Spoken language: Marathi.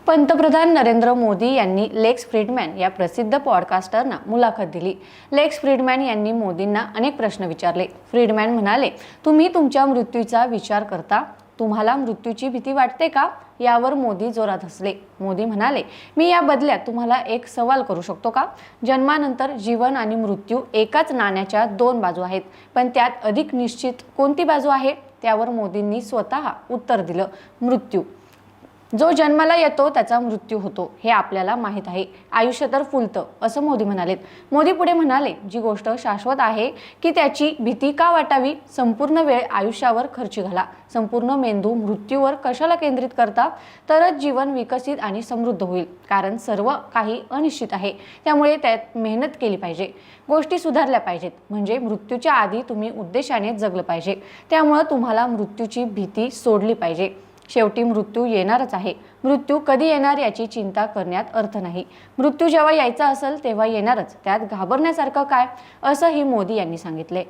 पंतप्रधान नरेंद्र मोदी यांनी लेक्स फ्रीडमॅन या प्रसिद्ध पॉडकास्टरना मुलाखत दिली। लेक्स फ्रीडमॅन यांनी मोदींना अनेक प्रश्न विचारले। फ्रीडमॅन म्हणाले, तुम्ही तुमच्या मृत्यूचा विचार करता? तुम्हाला मृत्यूची भीती वाटते का? यावर मोदी जोरात हसले। मोदी म्हणाले, मी या बदल्यात तुम्हाला एक सवाल करू शकतो का? जन्मानंतर जीवन आणि मृत्यू एकाच नाण्याच्या दोन बाजू आहेत, पण त्यात अधिक निश्चित कोणती बाजू आहे? त्यावर मोदींनी स्वतः उत्तर दिलं, मृत्यू। जो जन्माला येतो त्याचा मृत्यू होतो हे आपल्याला माहित आहे। आयुष्य तर फुलतं असं मोदी म्हणाले। मोदी पुढे म्हणाले, जी गोष्ट शाश्वत आहे की त्याची भीती का वाटावी? संपूर्ण वेळ आयुष्यावर खर्ची घाला, संपूर्ण मेंदू मृत्यूवर कशाला केंद्रित करता? तरच जीवन विकसित आणि समृद्ध होईल। कारण सर्व काही अनिश्चित आहे, त्यामुळे त्यात मेहनत केली पाहिजे, गोष्टी सुधारल्या पाहिजेत। म्हणजे मृत्यूच्या आधी तुम्ही उद्देशाने जगलं पाहिजे। त्यामुळे तुम्हाला मृत्यूची भीती सोडली पाहिजे। शेवटी मृत्यू येणारच आहे। मृत्यू कधी येणार याची चिंता करण्यात अर्थ नाही। मृत्यू जेव्हा यायचा असेल तेव्हा येणारच, त्यात घाबरण्यासारखं काय? असंही मोदी यांनी सांगितले।